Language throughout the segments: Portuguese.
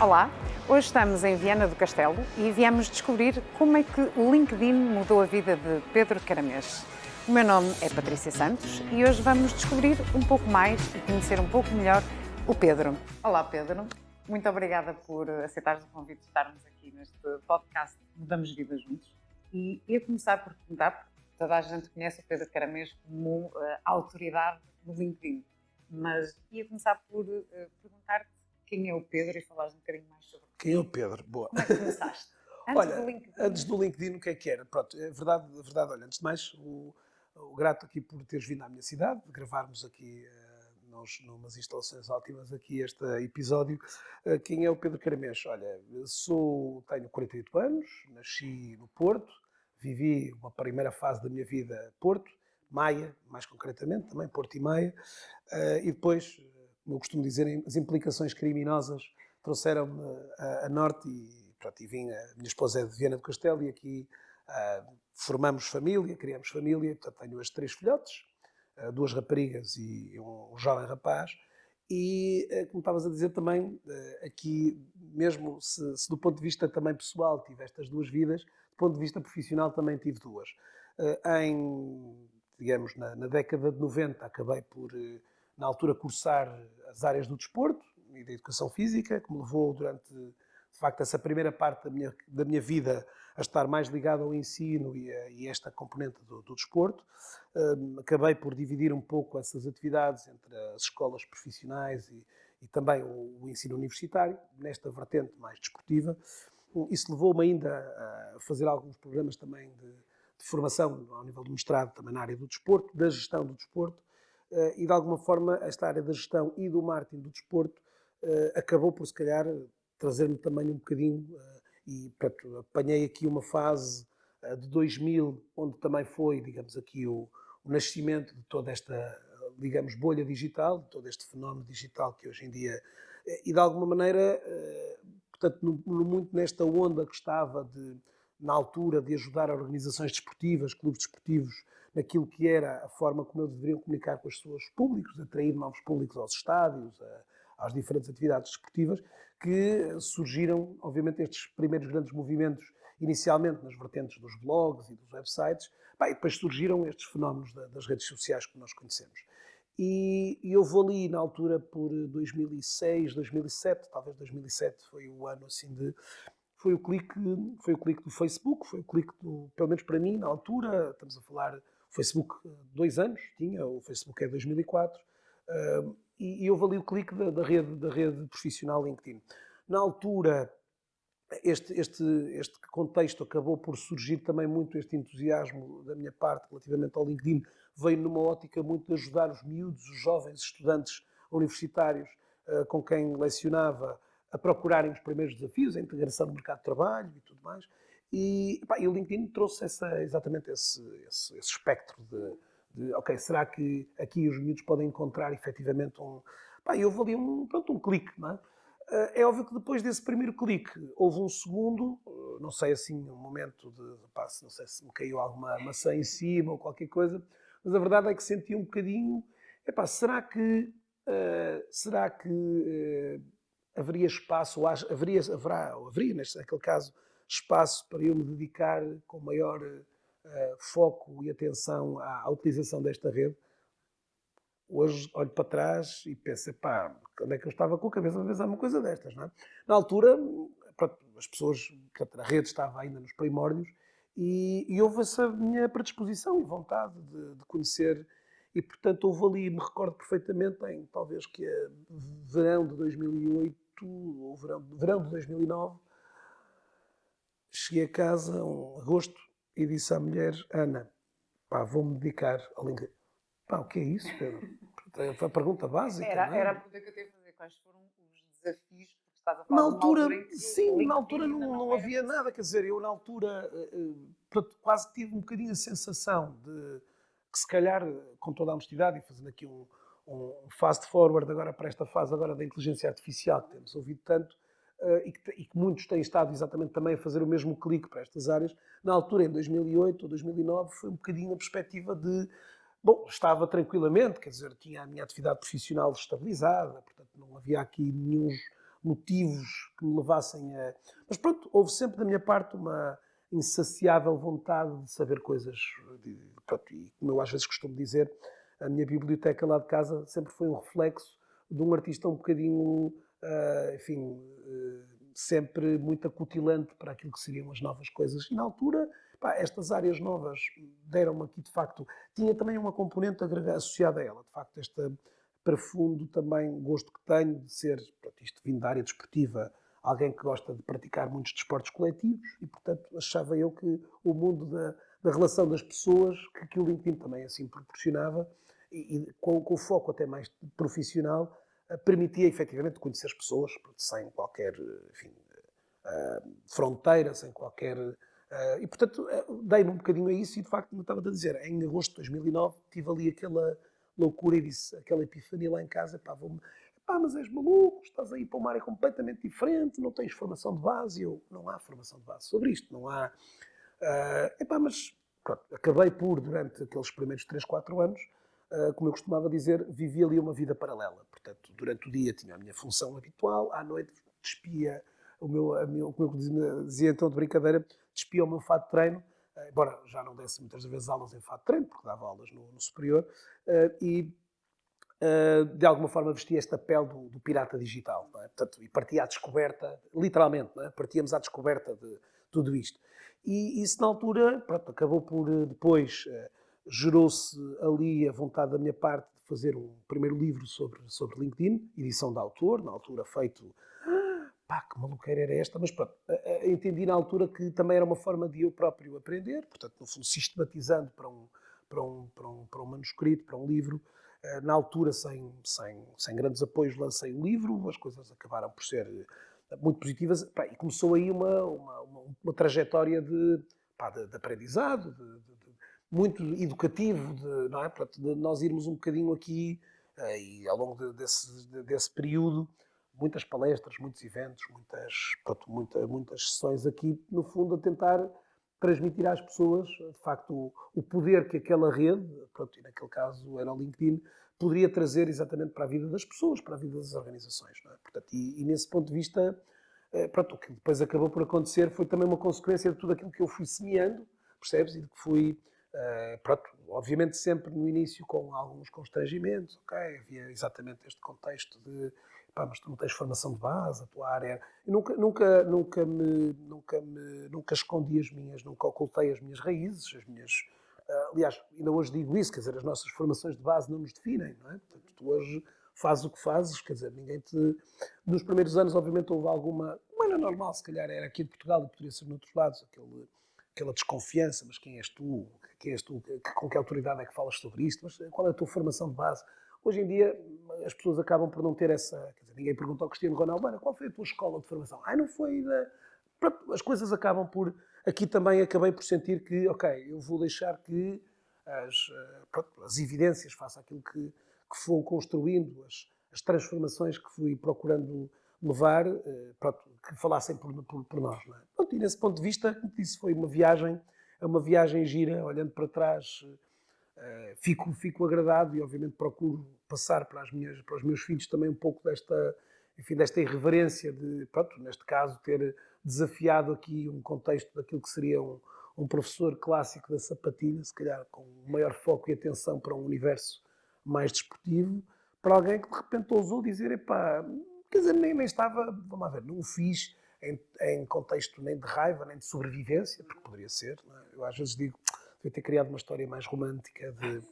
Olá, hoje estamos em Viana do Castelo e viemos descobrir como é que o LinkedIn mudou a vida de Pedro Caramês. O meu nome é Patrícia Santos e hoje vamos descobrir um pouco mais e conhecer um pouco melhor o Pedro. Olá Pedro, muito obrigada por aceitares o convite de estarmos aqui neste podcast Mudamos Vida Juntos. E ia começar por perguntar, porque toda a gente conhece o Pedro Caramês como autoridade no LinkedIn, mas ia começar por perguntar-te quem é o Pedro e falares um bocadinho mais sobre Quem é o Pedro? Boa. como é que começaste? Antes do Olha, LinkedIn? antes do LinkedIn, o que era? Pronto, é verdade, olha, antes de mais, o grato aqui por teres vindo à minha cidade, de gravarmos aqui, nós, numas instalações ótimas, aqui este episódio. Quem é o Pedro Caramês? Olha, tenho 48 anos, nasci no Porto, vivi uma primeira fase da minha vida Porto, Maia, mais concretamente, também Porto e Maia, e depois, como eu costumo dizer, as implicações criminosas trouxeram-me a norte pronto, e vim, a minha esposa é de Viana do Castelo e aqui formamos família, criamos família, portanto tenho as 3 filhotes, 2 raparigas e um jovem rapaz, e como estavas a dizer também, aqui mesmo se do ponto de vista também pessoal tive estas 2 vidas, do ponto de vista profissional também tive 2. Digamos, na década de 90 acabei por, na altura, cursar as áreas do desporto e da educação física, que me levou durante, de facto, essa primeira parte da minha vida a estar mais ligado ao ensino e esta componente do desporto. Acabei por dividir um pouco essas atividades entre as escolas profissionais e também o ensino universitário, nesta vertente mais desportiva. Isso levou-me ainda a fazer alguns programas também de formação ao nível do mestrado, também na área do desporto, da gestão do desporto, e de alguma forma esta área da gestão e do marketing do desporto acabou por, se calhar, trazer-me também um bocadinho, e portanto, apanhei aqui uma fase de 2000, onde também foi, digamos, aqui o nascimento de toda esta, digamos, bolha digital, de todo este fenómeno digital que hoje em dia, e de alguma maneira, portanto, muito nesta onda que estava na altura de ajudar organizações desportivas, clubes desportivos, naquilo que era a forma como eles deveriam comunicar com os seus públicos, atrair novos públicos aos estádios, às diferentes atividades desportivas, que surgiram, obviamente, estes primeiros grandes movimentos, inicialmente nas vertentes dos blogs e dos websites, e depois surgiram estes fenómenos das redes sociais que nós conhecemos. E houve ali, na altura, por 2006, 2007, talvez 2007 foi o ano assim de... Foi o clique do Facebook, foi o clique pelo menos para mim, na altura, estamos a falar, o Facebook 2 anos, tinha, o Facebook é 2004, e houve ali o clique da rede profissional LinkedIn. Na altura, este contexto acabou por surgir também muito este entusiasmo da minha parte relativamente ao LinkedIn, veio numa ótica muito de ajudar os miúdos, os jovens estudantes universitários com quem lecionava a procurarem os primeiros desafios, a integração no mercado de trabalho e tudo mais. E o LinkedIn trouxe exatamente esse espectro ok, será que aqui os miúdos podem encontrar efetivamente e houve ali pronto, um clique, não é? É óbvio que depois desse primeiro clique houve um segundo, não sei assim, um momento não sei se me caiu alguma maçã em cima ou qualquer coisa, mas a verdade é que senti um bocadinho, será que haveria espaço, ou haveria, naquele caso, espaço para eu me dedicar com maior foco e atenção à utilização desta rede? Hoje olho para trás e penso, onde é que eu estava com a cabeça a pensar uma coisa destas, não é? Na altura, pronto, as pessoas, a rede estava ainda nos primórdios e houve essa minha predisposição e vontade de conhecer e, portanto, houve ali, me recordo perfeitamente, em talvez que é verão de 2008 ou verão de 2009, cheguei a casa, agosto, e disse à mulher, Ana, vou-me dedicar ao LinkedIn. O que é isso, Pedro? Foi a pergunta básica, não Era a é? pergunta que eu te ia fazer. Quais foram os desafios? Porque estás a Na falar de uma altura, altura em que o sim, na altura LinkedIn ainda não não era havia conhecido. nada, quer dizer, eu na altura pronto, quase tive um bocadinho a sensação de que se calhar, com toda a honestidade, e fazendo aqui um fast forward agora para esta fase agora da inteligência artificial que temos ouvido tanto, e que muitos têm estado exatamente também a fazer o mesmo clique para estas áreas, na altura, em 2008 ou 2009, foi um bocadinho a perspectiva de, bom, estava tranquilamente, quer dizer, tinha a minha atividade profissional estabilizada, portanto não havia aqui nenhum motivos que me levassem a... Mas pronto, houve sempre da minha parte uma insaciável vontade de saber coisas. Pronto, e como eu às vezes costumo dizer, a minha biblioteca lá de casa sempre foi um reflexo de um artista um bocadinho, enfim, sempre muito acutilante para aquilo que seriam as novas coisas. E na altura, pá, estas áreas novas deram-me aqui, de facto, tinha também uma componente associada a ela, de facto, este profundo também gosto que tenho de ser, pronto, isto vindo da área desportiva, alguém que gosta de praticar muitos desportos coletivos e, portanto, achava eu que o mundo da relação das pessoas, que o LinkedIn também assim proporcionava, e com o foco até mais profissional, permitia efetivamente conhecer as pessoas sem qualquer, enfim, fronteira, sem qualquer... E, portanto, dei-me um bocadinho a isso e, de facto, como eu estava a dizer, em agosto de 2009 tive ali aquela loucura e disse, aquela epifania lá em casa, pá, pá, mas és maluco, estás aí para uma área completamente diferente, não tens formação de base. Eu, não há formação de base sobre isto, não há... epá, mas pronto, acabei por, durante aqueles primeiros 3, 4 anos, como eu costumava dizer, vivi ali uma vida paralela. Portanto, durante o dia tinha a minha função habitual, à noite despia como eu dizia então de brincadeira, despia o meu fato de treino, embora já não desse muitas vezes aulas em fato de treino, porque dava aulas no superior, e de alguma forma vestia esta pele do pirata digital, não é? Portanto, e partia à descoberta, literalmente, não é? Partíamos à descoberta de tudo isto. E isso na altura, pronto, acabou por depois, gerou-se ali a vontade da minha parte de fazer um primeiro livro sobre LinkedIn, edição de autor, na altura feito, pá, que maluqueira era esta, mas pronto, entendi na altura que também era uma forma de eu próprio aprender, portanto, no fundo, sistematizando para um manuscrito, para um livro. Na altura, sem grandes apoios, lancei o livro, as coisas acabaram por ser muito positivas, pá, e começou aí uma trajetória de aprendizado, muito educativo, não é? Portanto, de nós irmos um bocadinho aqui, e ao longo desse período, muitas palestras, muitos eventos, muitas sessões aqui, no fundo, a tentar transmitir às pessoas, de facto, o poder que aquela rede, pronto, e naquele caso era o LinkedIn, poderia trazer exatamente para a vida das pessoas, para a vida das organizações. Não é? Portanto, e nesse ponto de vista, pronto, o que depois acabou por acontecer foi também uma consequência de tudo aquilo que eu fui semeando, percebes? E de que fui, pronto, obviamente sempre no início com alguns constrangimentos, ok? Havia exatamente este contexto de, pá, mas tu não tens formação de base, a tua área... Eu nunca escondi as minhas, nunca ocultei as minhas raízes, as minhas... aliás, ainda hoje digo isso, quer dizer, as nossas formações de base não nos definem, não é? Portanto, tu hoje fazes o que fazes, quer dizer, ninguém te... Nos primeiros anos, obviamente, houve alguma... Não era normal, se calhar era aqui em Portugal e poderia ser noutros lados, aquela desconfiança, mas quem és tu? Com que autoridade é que falas sobre isto? Mas qual é a tua formação de base? Hoje em dia, as pessoas acabam por não ter essa... Quer dizer, ninguém pergunta ao Cristiano Ronaldo, qual foi a tua escola de formação? Não foi da... Pronto, as coisas acabam por... Aqui também acabei por sentir que, ok, eu vou deixar que as evidências, faça aquilo que vou construindo, as transformações que fui procurando levar, pronto, que falassem por nós. Não é? Pronto, e nesse ponto de vista, como disse, foi uma viagem gira, olhando para trás, fico agradado e obviamente procuro passar para os meus filhos também um pouco desta irreverência de, pronto, neste caso, ter desafiado aqui um contexto daquilo que seria um professor clássico da sapatilha, se calhar com maior foco e atenção para um universo mais desportivo, para alguém que de repente ousou dizer, epá, quer dizer, nem estava, vamos lá ver, não o fiz em contexto nem de raiva, nem de sobrevivência, porque poderia ser, não é? Eu às vezes digo, devia ter criado uma história mais romântica de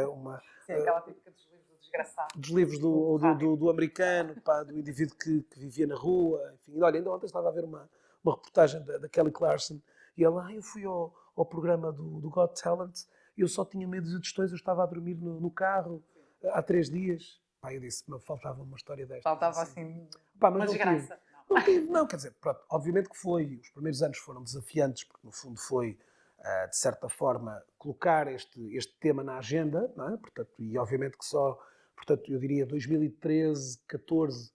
uma... Sim, aquela típica dos livros do desgraçado. Dos livros do americano, pá, do indivíduo que vivia na rua, enfim. Olha, ainda ontem estava a ver uma reportagem da Kelly Clarkson e ela, eu fui ao programa do Got Talent e eu só tinha medo de tostões, eu estava a dormir no carro há 3 dias. Pá, eu disse, me faltava uma história desta. Faltava assim, pá, mas uma desgraça. Não, quer dizer, pronto, obviamente que foi, os primeiros anos foram desafiantes, porque no fundo foi, de certa forma, colocar este tema na agenda, não é? Portanto, e obviamente que só, portanto, eu diria 2013, 14,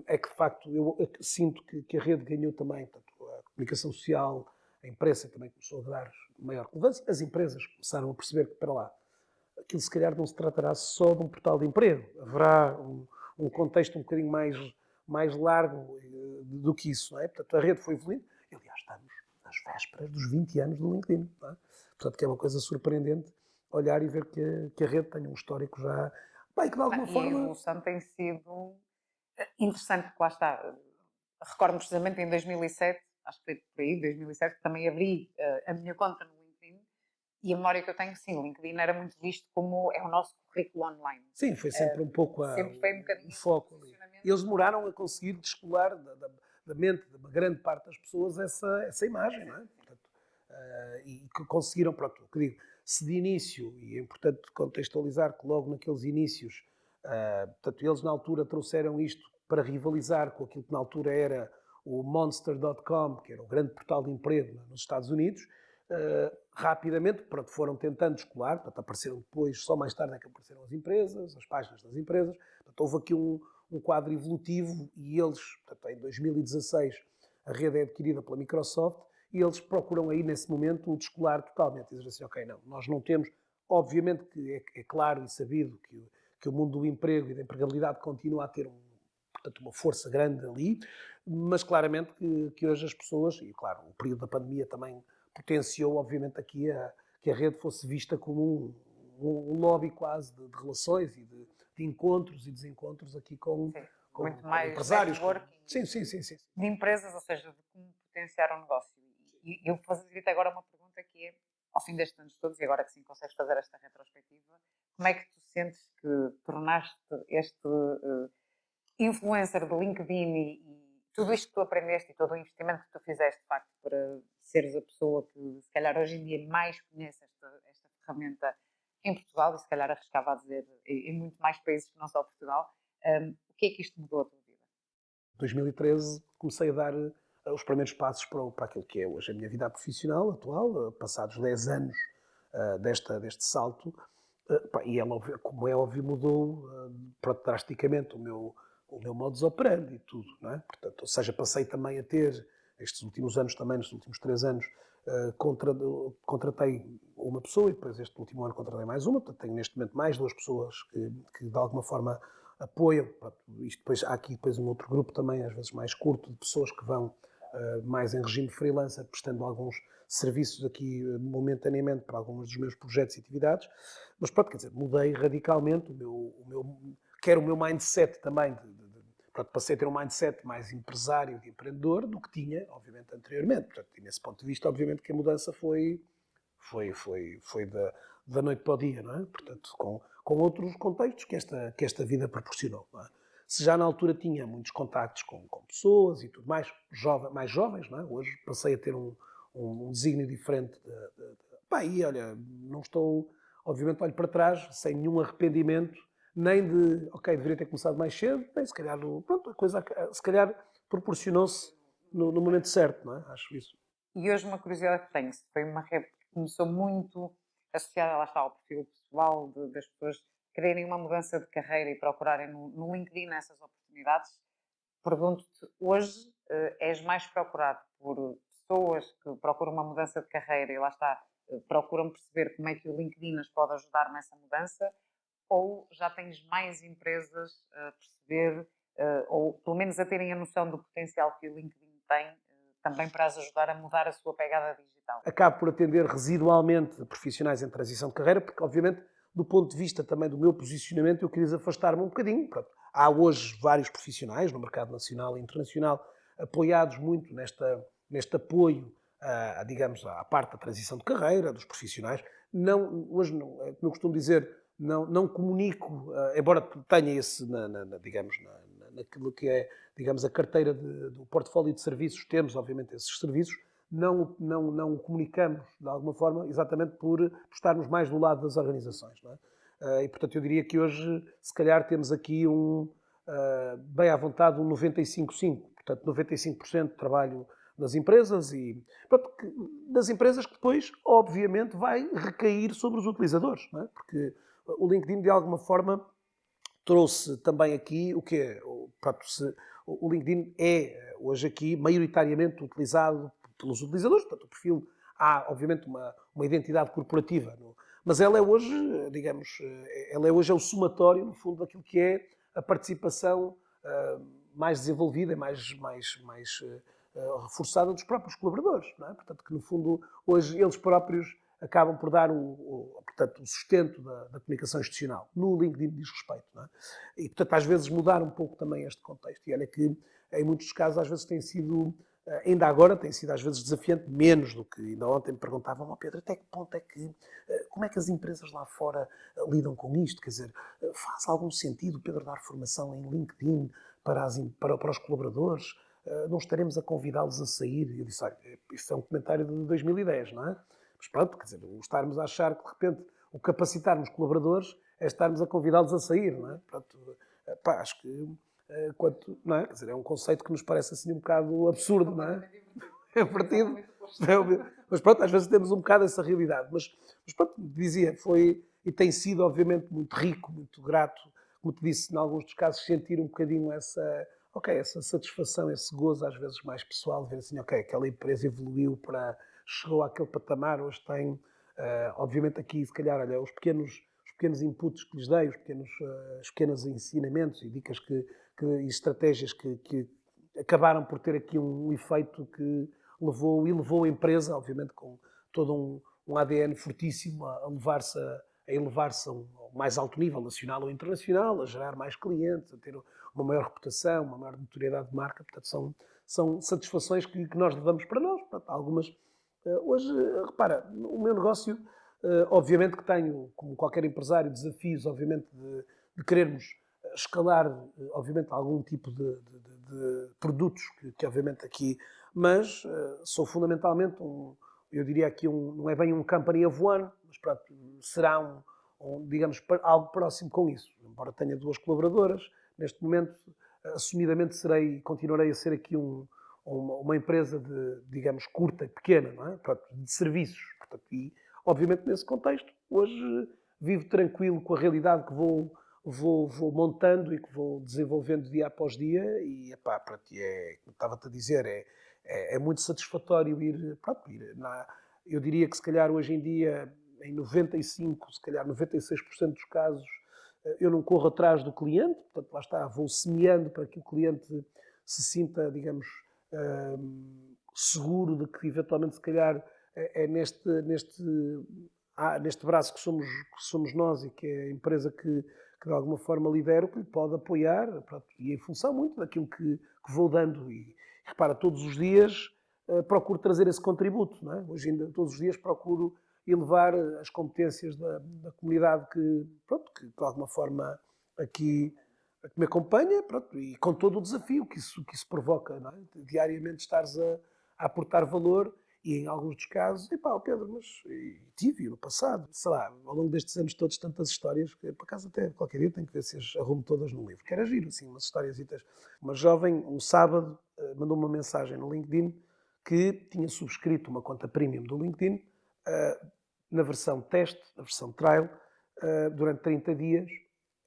é que de facto eu sinto que a rede ganhou também, portanto, a comunicação social, a imprensa também começou a dar maior relevância, as empresas começaram a perceber que, para lá, aquilo se calhar não se tratará só de um portal de emprego, haverá um contexto um bocadinho mais largo do que isso, não é? Portanto, a rede foi evoluindo. E, aliás, estamos nas vésperas dos 20 anos do LinkedIn, não é? Portanto, que é uma coisa surpreendente olhar e ver que a rede tem um histórico já... Bem, que de alguma E a forma... evolução tem sido interessante, porque lá está. Recordo-me precisamente em 2007, acho que foi por aí, 2007, que também abri a minha conta no LinkedIn e a memória que eu tenho, sim, o LinkedIn era muito visto como é o nosso currículo online. Sim, foi sempre um pouco Sempre foi um bocadinho o foco ali. posicionamento. E eles demoraram a conseguir descolar da mente de uma grande parte das pessoas essa imagem, não é? Portanto, e que conseguiram, pronto, o que digo, se de início, e é importante contextualizar que logo naqueles inícios, portanto, eles na altura trouxeram isto para rivalizar com aquilo que na altura era o Monster.com, que era o grande portal de emprego nos Estados Unidos. Rapidamente, pronto, foram tentando descolar, portanto, apareceram depois, só mais tarde é que apareceram as empresas, as páginas das empresas, portanto, houve aqui um quadro evolutivo e eles, portanto, em 2016, a rede é adquirida pela Microsoft e eles procuram aí, nesse momento, o descolar totalmente, e dizer assim, ok, não, nós não temos, obviamente que é claro e sabido que o mundo do emprego e da empregabilidade continua a ter portanto, uma força grande ali, mas claramente que hoje as pessoas, e claro, o período da pandemia também potenciou, obviamente, aqui que a rede fosse vista como um lobby quase de relações e de encontros e desencontros aqui Muito com mais empresários. networking Sim. de empresas, ou seja, de como potenciar o negócio. E eu fazia-te agora uma pergunta que é, ao fim destes anos todos, e agora que sim consegues fazer esta retrospectiva, como é que tu sentes que tornaste este influencer do LinkedIn e tudo isto que tu aprendeste e todo o investimento que tu fizeste, de facto, para seres a pessoa que, se calhar, hoje em dia mais conhece esta ferramenta em Portugal e, se calhar, arriscava a dizer em muito mais países que não só Portugal, o que é que isto mudou a tua vida? Em 2013 comecei a dar os primeiros passos para aquilo que é hoje a minha vida profissional atual, passados 10 anos deste salto, e ela, como é óbvio, mudou drasticamente o meu modus operandi e tudo, não é? Portanto, ou seja, passei também a ter, estes últimos anos também, nos últimos 3 anos, contratei uma pessoa e depois este último ano contratei mais uma, portanto tenho neste momento mais 2 pessoas que de alguma forma apoiam. Pronto, isto depois, há aqui depois um outro grupo também, às vezes mais curto, de pessoas que vão mais em regime de freelancer, prestando alguns serviços aqui momentaneamente para alguns dos meus projetos e atividades. Mas pronto, quer dizer, mudei radicalmente quer o meu mindset também, pronto, passei a ter um mindset mais empresário, de empreendedor, do que tinha, obviamente, anteriormente. Portanto, e nesse ponto de vista, obviamente, que a mudança foi da noite para o dia, não é? Portanto, com outros contextos que esta vida proporcionou. Não é? Se já na altura tinha muitos contactos com pessoas e tudo mais, mais jovens, não é? Hoje passei a ter um desígnio diferente. Pá, e olha, não estou, obviamente, olho para trás sem nenhum arrependimento, nem de, ok, deveria ter começado mais cedo, nem se calhar, pronto, a coisa se calhar proporcionou-se no momento certo, não é? Acho isso. E hoje uma curiosidade que tenho, se foi uma rede que começou muito associada, lá está, ao perfil pessoal das pessoas quererem uma mudança de carreira e procurarem no LinkedIn essas oportunidades, pergunto-te, hoje és mais procurado por pessoas que procuram uma mudança de carreira e lá está, procuram perceber como é que o LinkedIn as pode ajudar nessa mudança, ou já tens mais empresas a perceber, ou pelo menos a terem a noção do potencial que o LinkedIn tem, também para as ajudar a mudar a sua pegada digital? Acabo por atender residualmente profissionais em transição de carreira, porque, obviamente, do ponto de vista também do meu posicionamento, eu queria afastar-me um bocadinho. Pronto, há hoje vários profissionais no mercado nacional e internacional apoiados muito neste apoio, digamos, à parte da transição de carreira, dos profissionais. Hoje, não, como eu costumo dizer, não comunico, embora tenha esse, digamos, naquilo que é, digamos, a carteira do portfólio de serviços, temos, obviamente, esses serviços, não o comunicamos, de alguma forma, exatamente por estarmos mais do lado das organizações. Não é? E, portanto, eu diria que hoje, se calhar, temos aqui bem à vontade, um 95-5. Portanto, 95% de trabalho nas empresas e pronto, das empresas que depois, obviamente, vai recair sobre os utilizadores. Não é? Porque o LinkedIn, de alguma forma, trouxe também aqui o que é. Pronto, o LinkedIn é hoje aqui maioritariamente utilizado pelos utilizadores, portanto o perfil há obviamente uma identidade corporativa, mas ela é hoje, digamos, ela é hoje o somatório no fundo daquilo que é a participação mais desenvolvida e mais reforçada dos próprios colaboradores, não é? Portanto, que no fundo hoje eles próprios acabam por dar portanto, o sustento da comunicação institucional. No LinkedIn diz respeito, não é? E, portanto, às vezes mudar um pouco também este contexto. E olha que, em muitos casos, às vezes tem sido, ainda agora, tem sido às vezes desafiante, menos do que ainda ontem me perguntavam, Pedro, até que ponto é que, como é que as empresas lá fora lidam com isto? Quer dizer, faz algum sentido, Pedro, dar formação em LinkedIn para os colaboradores? Não estaremos a convidá-los a sair? E eu disse, olha, isso é um comentário de 2010, não é? Mas pronto, quer dizer, estarmos a achar que de repente o capacitarmos colaboradores é estarmos a convidá-los a sair, não é? Pronto, pá, acho que não é? Quer dizer, é um conceito que nos parece assim um bocado absurdo, não é? É partido. Mas pronto, às vezes temos um bocado essa realidade. Mas pronto, dizia, foi e tem sido obviamente muito rico, muito grato, como te disse, em alguns dos casos, sentir um bocadinho essa satisfação, esse gozo às vezes mais pessoal, de ver assim, aquela empresa evoluiu chegou àquele patamar, hoje tem, obviamente aqui, se calhar, olha, os pequenos inputs que lhes dei, os pequenos ensinamentos e dicas e estratégias que acabaram por ter aqui um efeito que levou a empresa, obviamente com todo um ADN fortíssimo, a elevar-se a um mais alto nível, nacional ou internacional, a gerar mais clientes, a ter uma maior reputação, uma maior notoriedade de marca. Portanto, são satisfações que nós levamos para nós. Portanto, algumas. Hoje, repara, o meu negócio, obviamente que tenho, como qualquer empresário, desafios, obviamente, de querermos escalar, obviamente, algum tipo de produtos que obviamente aqui, mas sou fundamentalmente eu diria aqui não é bem um company of one, mas pronto, será digamos, algo próximo com isso. Embora tenha 2 colaboradoras, neste momento, assumidamente continuarei a ser aqui uma empresa digamos, curta e pequena, não é? Pronto, de serviços. Portanto, e, obviamente, nesse contexto, hoje vivo tranquilo com a realidade que vou montando e que vou desenvolvendo dia após dia e, epá, pronto, como estava-te a dizer, é muito satisfatório ir eu diria que se calhar hoje em dia, em 95%, se calhar 96% dos casos, eu não corro atrás do cliente, portanto, lá está, vou semeando para que o cliente se sinta, digamos, seguro de que eventualmente, se calhar, é neste braço que somos nós e que é a empresa que de alguma forma lidero, que lhe pode apoiar, pronto, e em função muito daquilo que vou dando. E repara, todos os dias procuro trazer esse contributo, não é? Hoje ainda, todos os dias procuro elevar as competências da comunidade que de alguma forma aqui que me acompanha, pronto, e com todo o desafio que isso provoca, não é? Diariamente estares a aportar valor e em alguns dos casos, Pedro, mas tive no passado, sei lá, ao longo destes anos todos, tantas histórias, que por acaso até qualquer dia tenho que ver se as arrumo todas num livro, que era giro, assim, umas históriasitas. Uma jovem, um sábado, mandou uma mensagem no LinkedIn que tinha subscrito uma conta premium do LinkedIn, na versão teste, na versão trial, durante 30 dias.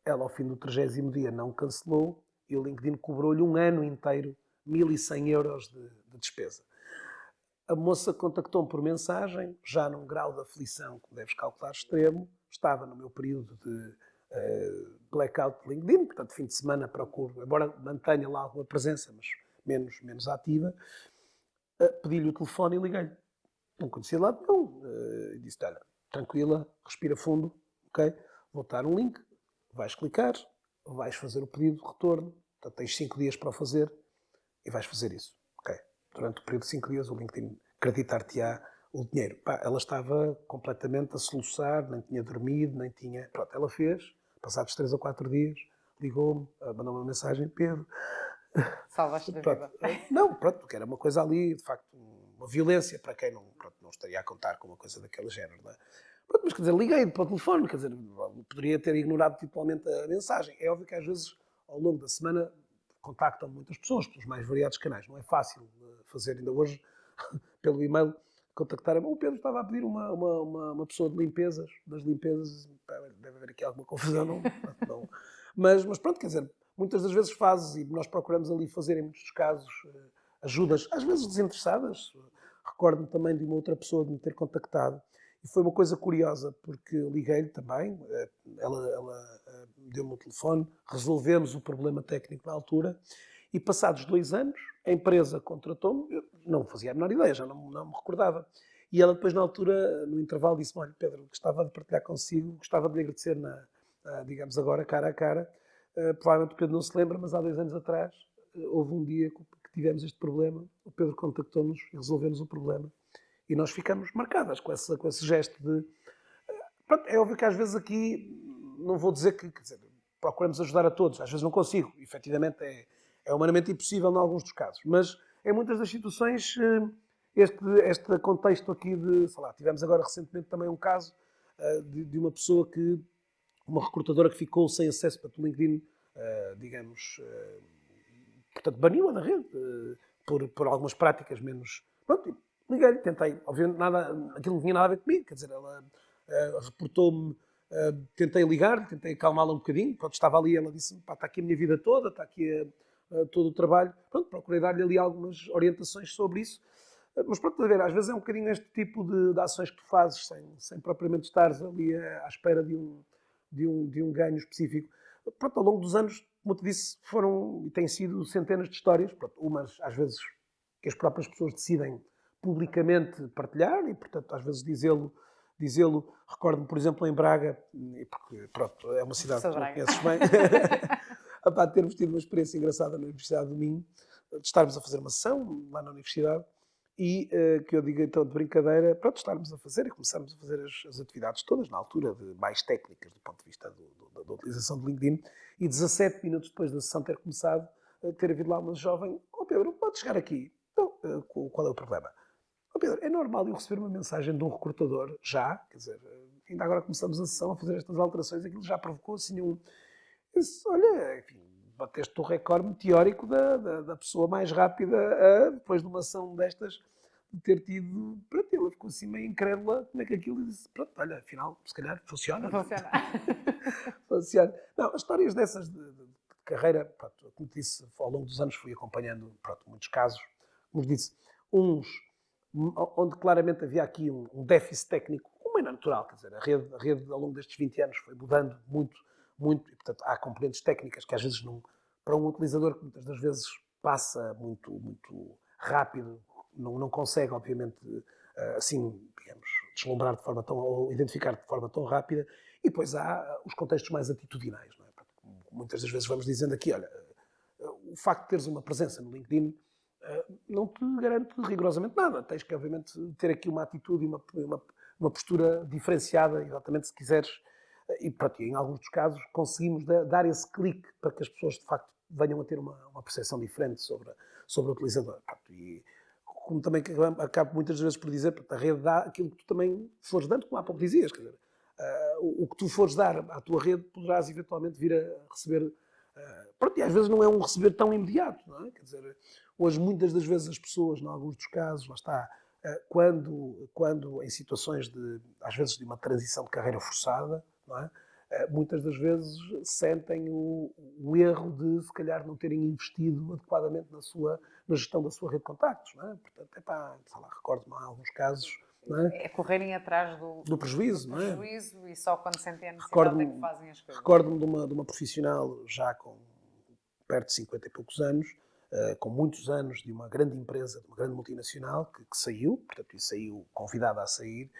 Ela, ao fim do 30º dia, não cancelou e o LinkedIn cobrou-lhe um ano inteiro 1.100 euros de despesa. A moça contactou-me por mensagem, já num grau de aflição, como deves calcular, extremo. Estava no meu período de blackout de LinkedIn, portanto, fim de semana procuro, embora mantenha lá alguma presença, mas menos ativa. Pedi-lhe o telefone e liguei-lhe. Não conhecia de lado nenhum. E disse, olha, tranquila, respira fundo, ok? Vou dar um link, vais clicar, vais fazer o pedido de retorno, portanto, tens 5 dias para o fazer e vais fazer isso, ok? Durante o período de 5 dias o LinkedIn acreditar-te-á o dinheiro. Ela estava completamente a soluçar, nem tinha dormido, nem tinha... Pronto, ela fez, passados 3 ou 4 dias, ligou-me, mandou-me uma mensagem, Pedro... Salvaste da vida. Não, pronto, que era uma coisa ali, de facto, uma violência para quem não estaria a contar com uma coisa daquele género, não é? Pronto, mas quer dizer, liguei para o telefone, quer dizer, poderia ter ignorado totalmente a mensagem. É óbvio que às vezes, ao longo da semana, contactam muitas pessoas pelos mais variados canais. Não é fácil fazer, ainda hoje, pelo e-mail, contactar. O Pedro estava a pedir uma pessoa de limpezas, das limpezas, deve haver aqui alguma confusão, não. Mas pronto, quer dizer, muitas das vezes fazes, e nós procuramos ali fazer, em muitos casos, ajudas, às vezes desinteressadas. Recordo-me também de uma outra pessoa de me ter contactado, e foi uma coisa curiosa, porque liguei-lhe também, ela deu-me o telefone, resolvemos o problema técnico na altura, E passados 2 anos, a empresa contratou-me, eu não fazia a menor ideia, já não me recordava. E ela depois, na altura, no intervalo, disse-me: olha, Pedro, gostava de partilhar consigo, gostava de lhe agradecer, digamos agora, cara a cara. Provavelmente o Pedro não se lembra, mas há 2 anos atrás, houve um dia que tivemos este problema, o Pedro contactou-nos e resolveu-nos o problema. E nós ficamos marcadas com esse gesto de... Pronto, é óbvio que às vezes aqui, não vou dizer que, quer dizer, procuramos ajudar a todos, às vezes não consigo, efetivamente é humanamente impossível em alguns dos casos, mas em muitas das situações, este contexto aqui de, sei lá, tivemos agora recentemente também um caso de uma pessoa uma recrutadora que ficou sem acesso para o LinkedIn, digamos, portanto, baniu-a da rede por algumas práticas menos... Pronto, liguei-lhe, tentei, obviamente aquilo não tinha nada a ver comigo, quer dizer, ela reportou-me, tentei ligar-lhe, tentei acalmá-la um bocadinho, pronto, estava ali, ela disse-me, pá, está aqui a minha vida toda, está aqui todo o trabalho, pronto, procurei dar-lhe ali algumas orientações sobre isso, mas pronto, a ver, às vezes é um bocadinho este tipo de ações que tu fazes sem propriamente estares ali à espera de um ganho específico. Pronto, ao longo dos anos, como te disse, foram e têm sido centenas de histórias, pronto, umas às vezes que as próprias pessoas decidem publicamente partilhar e, portanto, às vezes dizê-lo. Recordo-me, por exemplo, em Braga, porque pronto, é uma cidade que tu conheces bem, apá, de termos tido uma experiência engraçada na Universidade do Minho, de estarmos a fazer uma sessão lá na Universidade e que eu digo então de brincadeira, pronto, estarmos a fazer e começarmos a fazer as atividades todas, na altura, mais técnicas do ponto de vista da utilização do LinkedIn, e 17 minutos depois da sessão ter começado, ter havido lá uma jovem: ó Pedro, pode chegar aqui? Então, qual é o problema? Ó Pedro, é normal eu receber uma mensagem de um recrutador, já, quer dizer, ainda agora começamos a sessão a fazer estas alterações, aquilo já provocou assim um... Eu disse: olha, enfim, bateste o recorde meteórico da pessoa mais rápida depois de uma ação destas de ter tido. Pronto, ela ficou assim meio incrédula como é que aquilo, e disse: pronto, olha, afinal, se calhar funciona. Não funciona. Funciona. Não, as histórias dessas de carreira, pronto, como te disse, ao longo dos anos fui acompanhando, pronto, muitos casos, como disse, uns onde claramente havia aqui um déficit técnico, como é natural, quer dizer, a rede ao longo destes 20 anos foi mudando muito, muito, e portanto há componentes técnicas que às vezes não, para um utilizador que muitas das vezes passa muito, muito rápido, não consegue, obviamente, assim, digamos, deslumbrar de forma tão, ou identificar de forma tão rápida, e depois há os contextos mais atitudinais, não é? Muitas das vezes vamos dizendo aqui, olha, o facto de teres uma presença no LinkedIn não te garante rigorosamente nada. Tens que, obviamente, ter aqui uma atitude e uma postura diferenciada, exatamente, se quiseres. E, pronto, em alguns dos casos, conseguimos dar esse clique para que as pessoas, de facto, venham a ter uma percepção diferente sobre o utilizador. Pronto, e como também acabo muitas vezes por dizer, a rede dá aquilo que tu também fores dando, como há pouco dizias, quer dizer, o que tu fores dar à tua rede, poderás eventualmente vir a receber. Pronto, e às vezes não é um receber tão imediato, não é? Quer dizer, hoje muitas das vezes as pessoas, em alguns dos casos, lá está, quando em situações às vezes de uma transição de carreira forçada, não é? Muitas das vezes sentem o erro de se calhar não terem investido adequadamente na gestão da sua rede de contactos, não é? Portanto, sei lá, recordo-me há alguns casos. É correrem atrás do prejuízo, do não é? prejuízo, e só quando sentem a necessidade é que fazem as coisas. Recordo-me de uma profissional já com perto de 50 e poucos anos, com muitos anos, de uma grande empresa, de uma grande multinacional, que saiu, portanto, e saiu convidada a sair,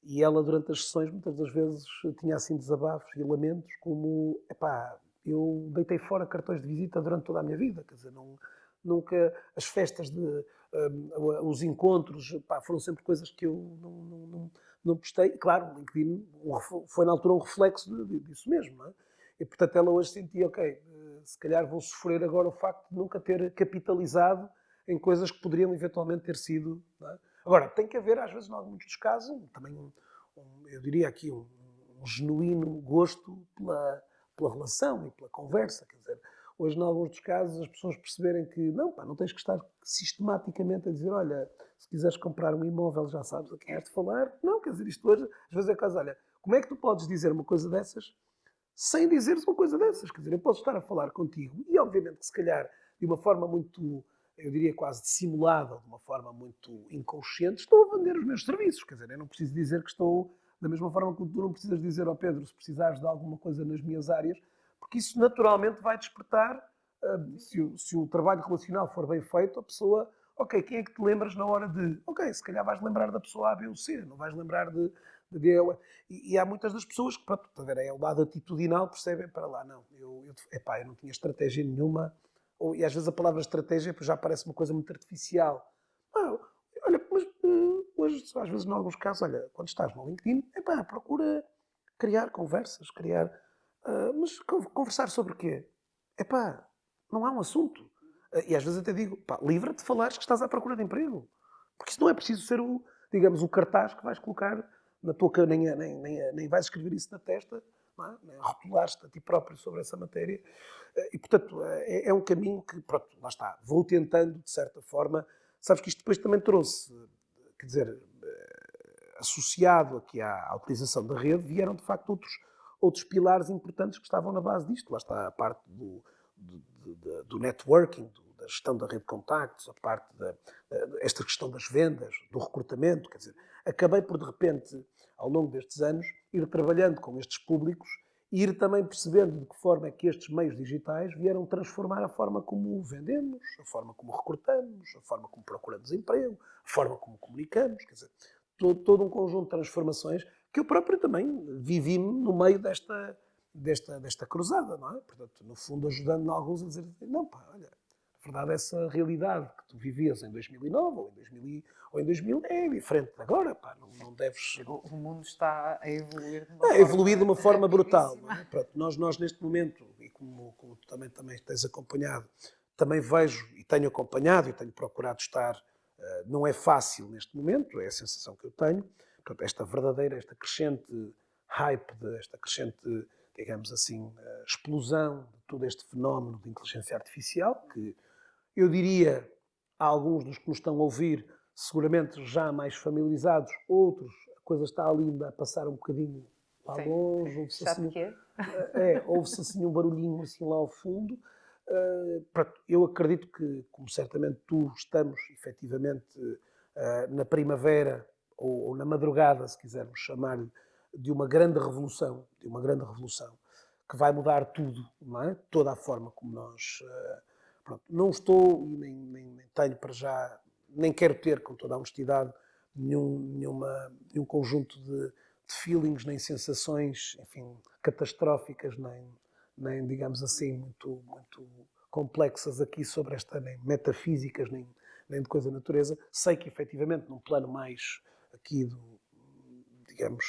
e ela, durante as sessões, muitas das vezes tinha assim desabafos e lamentos como: epá, eu deitei fora cartões de visita durante toda a minha vida, quer dizer, nunca as festas, os encontros, pá, foram sempre coisas que eu não prestei. Claro, o LinkedIn foi na altura um reflexo disso mesmo, não é? E portanto ela hoje sentia: ok, se calhar vou sofrer agora o facto de nunca ter capitalizado em coisas que poderiam eventualmente ter sido, não é? Agora, tem que haver, às vezes, em alguns dos casos, também eu diria aqui, um genuíno gosto pela relação e pela conversa. Quer dizer, hoje, em alguns dos casos, as pessoas perceberem que não tens que estar sistematicamente a dizer: olha, se quiseres comprar um imóvel, já sabes a quem has de falar. Não, quer dizer, isto hoje, às vezes é caso: olha, como é que tu podes dizer uma coisa dessas sem dizeres uma coisa dessas? Quer dizer, eu posso estar a falar contigo e, obviamente, que se calhar, de uma forma muito, eu diria quase dissimulada, de uma forma muito inconsciente, estou a vender os meus serviços. Quer dizer, eu não preciso dizer que estou, da mesma forma que tu não precisas dizer ao Pedro, se precisares de alguma coisa nas minhas áreas, porque isso naturalmente vai despertar Se o trabalho relacional for bem feito, a pessoa, ok, quem é que te lembras na hora de, ok, se calhar vais lembrar da pessoa A, B ou C, não vais lembrar de ela. E há muitas das pessoas que, pronto, está a ver, é o lado atitudinal, percebem, para lá, não, eu não tinha estratégia nenhuma, e às vezes a palavra estratégia já parece uma coisa muito artificial. Ah, olha, mas hoje, às vezes, em alguns casos, olha, quando estás no LinkedIn, procura criar conversas, mas conversar sobre o quê? Não há um assunto. E às vezes até digo, livra-te de falares que estás à procura de emprego. Porque isso não é preciso ser digamos, o cartaz que vais colocar na tua cara, nem vais escrever isso na testa, não é? Nem rotular-te a ti próprio sobre essa matéria. E, portanto, é um caminho que, pronto, lá está, vou tentando, de certa forma. Sabes que isto depois também trouxe, quer dizer, associado aqui à utilização da rede, vieram de facto outros pilares importantes que estavam na base disto. Lá está a parte do networking, da gestão da rede de contactos, a parte esta questão das vendas, do recrutamento. Quer dizer, acabei por, de repente, ao longo destes anos, ir trabalhando com estes públicos e ir também percebendo de que forma é que estes meios digitais vieram transformar a forma como vendemos, a forma como recrutamos, a forma como procuramos emprego, a forma como comunicamos. Quer dizer, todo um conjunto de transformações que eu próprio também vivi-me no meio desta cruzada, não é? Portanto, no fundo, ajudando alguns a dizer, não, olha, a verdade, essa realidade que tu vivias em 2009 ou em 2000 é diferente de agora, não deves... O mundo está a evoluir de uma forma... evoluir de uma forma brutal, não é? Pronto, nós neste momento, e como tu também tens acompanhado, também vejo e tenho acompanhado e tenho procurado estar. Não é fácil neste momento, é a sensação que eu tenho. Portanto, esta crescente hype, esta crescente, digamos assim, explosão de todo este fenómeno de inteligência artificial, que eu diria, a alguns dos que nos estão a ouvir, seguramente já mais familiarizados, outros, a coisa está ali ainda a passar um bocadinho lá longe, ouve-se assim um barulhinho assim lá ao fundo. Eu acredito que, como certamente tu, estamos efetivamente na primavera ou na madrugada, se quisermos chamar, de uma grande revolução, que vai mudar tudo, não é? Toda a forma como nós... não estou e nem tenho para já, nem quero ter, com toda a honestidade, nenhum conjunto de feelings, nem sensações, enfim, catastróficas, nem digamos assim, muito complexas aqui sobre nem metafísicas, nem de coisa da natureza. Sei que, efetivamente, num plano mais aqui, digamos,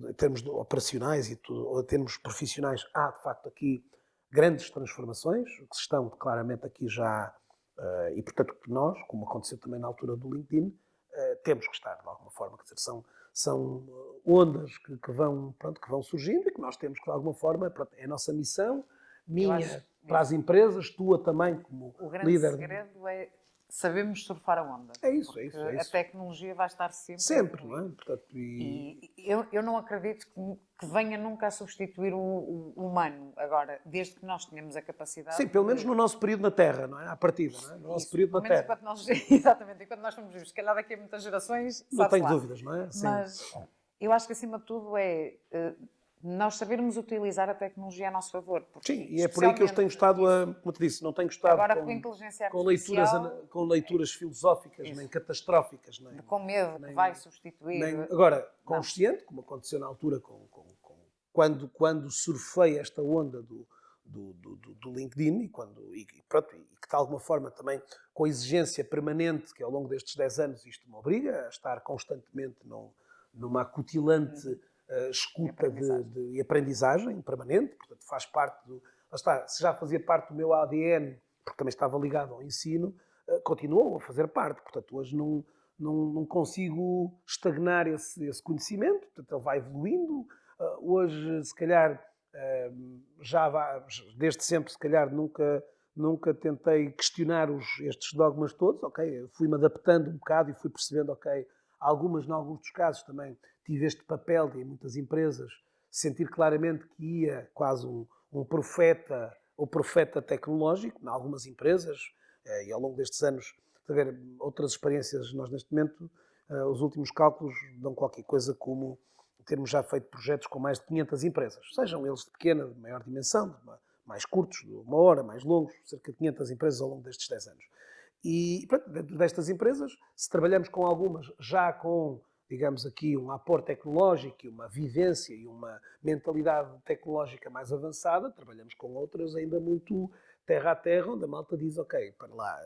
em termos operacionais ou em termos profissionais, há, de facto, aqui grandes transformações, que estão claramente aqui já, e, portanto, que nós, como aconteceu também na altura do LinkedIn, temos que estar, de alguma forma, quer dizer, são ondas que vão surgindo e que nós temos que, de alguma forma, é a nossa missão, minha, para as empresas, tua também, como líder. O grande segredo é sabermos surfar a onda. É isso. A tecnologia vai estar sempre. Sempre, não é? Portanto, e eu não acredito que venha nunca a substituir o humano. Agora, desde que nós tenhamos a capacidade... Sim, pelo menos no nosso período na Terra, não é? À partida, não é? No nosso período na Terra. Exatamente, enquanto nós fomos vivos. Se calhar daqui a muitas gerações... Não tenho dúvidas, não é? Sim. Mas eu acho que, acima de tudo, é... nós sabermos utilizar a tecnologia a nosso favor. Sim, e é por aí que eu tenho estado como te disse, não tenho estado agora, com inteligência artificial, com leituras filosóficas, nem catastróficas. Com medo que vai substituir. Agora, consciente, como aconteceu na altura, quando surfei esta onda do LinkedIn, e que de alguma forma também, com a exigência permanente que ao longo destes 10 anos isto me obriga a estar constantemente numa acutilante... escuta e aprendizagem permanente, portanto faz parte se já fazia parte do meu ADN, porque também estava ligado ao ensino, continuou a fazer parte, portanto hoje não consigo estagnar esse conhecimento, portanto ele vai evoluindo, hoje se calhar desde sempre se calhar nunca tentei questionar estes dogmas todos, ok, fui-me adaptando um bocado e fui percebendo, ok, em alguns dos casos também tive este papel de, em muitas empresas, sentir claramente que ia quase um profeta ou profeta tecnológico, em algumas empresas, e ao longo destes anos, outras experiências, nós neste momento, os últimos cálculos dão qualquer coisa como termos já feito projetos com mais de 500 empresas, sejam eles de pequena, de maior dimensão, de mais curtos, de 1 hora, mais longos, cerca de 500 empresas ao longo destes 10 anos. E, pronto, dentro destas empresas, se trabalhamos com algumas já com, digamos aqui, um aporte tecnológico e uma vivência e uma mentalidade tecnológica mais avançada, trabalhamos com outras ainda muito terra a terra, onde a malta diz, ok, para lá,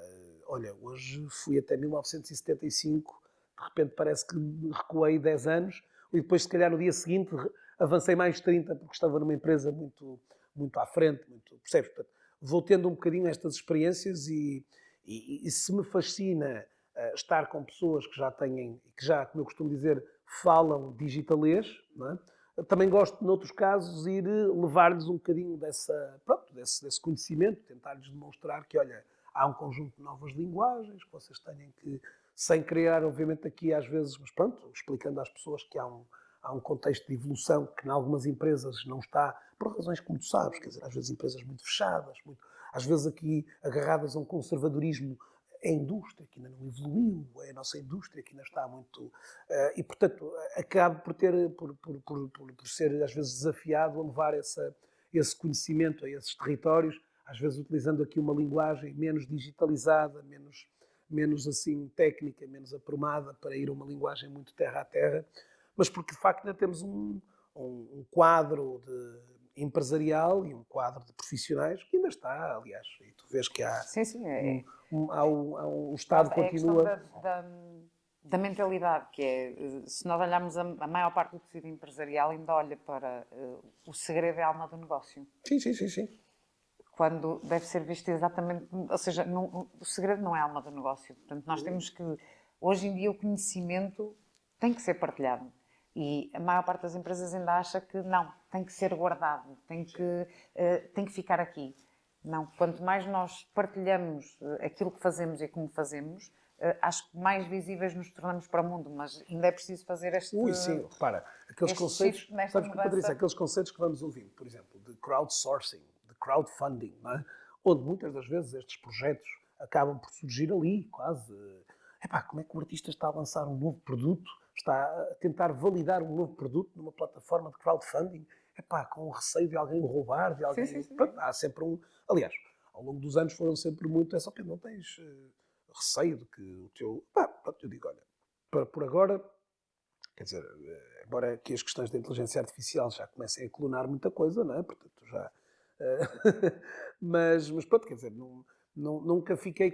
olha, hoje fui até 1975, de repente parece que recuei 10 anos, e depois, se calhar, no dia seguinte avancei mais 30, porque estava numa empresa muito à frente, muito, percebes? Portanto, vou tendo um bocadinho estas experiências e se me fascina estar com pessoas que já têm, que já, como eu costumo dizer, falam digitalês, não é? Também gosto, noutros casos, ir levar-lhes um bocadinho desse conhecimento, tentar-lhes demonstrar que, olha, há um conjunto de novas linguagens que vocês têm que, sem criar, obviamente, aqui às vezes, mas pronto, explicando às pessoas que há um contexto de evolução que em algumas empresas não está, por razões como tu sabes, quer dizer, às vezes empresas muito fechadas, às vezes aqui agarradas a um conservadorismo. É a indústria que ainda não evoluiu, é a nossa indústria que ainda está muito... e, portanto, acabo por ser, às vezes, desafiado a levar esse conhecimento a esses territórios, às vezes utilizando aqui uma linguagem menos digitalizada, menos assim técnica, menos aprumada, para ir a uma linguagem muito terra a terra, mas porque, de facto, ainda temos um quadro empresarial e um quadro de profissionais que ainda está, aliás, e tu vês que há... Sim, sim, o Estado é a questão continua... da mentalidade, que é, se nós olharmos a maior parte do tecido empresarial ainda olha para o segredo é a alma do negócio. Sim. Quando deve ser visto exatamente, ou seja, o segredo não é a alma do negócio. Portanto, nós temos que, hoje em dia, o conhecimento tem que ser partilhado. E a maior parte das empresas ainda acha que não, tem que ser guardado, tem que ficar aqui. Não, quanto mais nós partilhamos aquilo que fazemos e como fazemos, acho que mais visíveis nos tornamos para o mundo, mas ainda é preciso fazer este... Sim, repara, aqueles conceitos, sabes que, Patrícia, aqueles conceitos que vamos ouvindo, por exemplo, de crowdsourcing, de crowdfunding, não é? Onde muitas das vezes estes projetos acabam por surgir ali, quase. Epá, como é que o artista está a lançar um novo produto, está a tentar validar um novo produto numa plataforma de crowdfunding, epá, com o receio de alguém o roubar, de alguém... Sim. Pronto, há sempre um... Aliás, ao longo dos anos foram sempre muito essa, não tens receio de que o teu... Pronto, eu digo, olha, por agora, quer dizer, embora aqui as questões da inteligência artificial já comecem a clonar muita coisa, não é? Portanto, já... mas pronto, quer dizer, nunca fiquei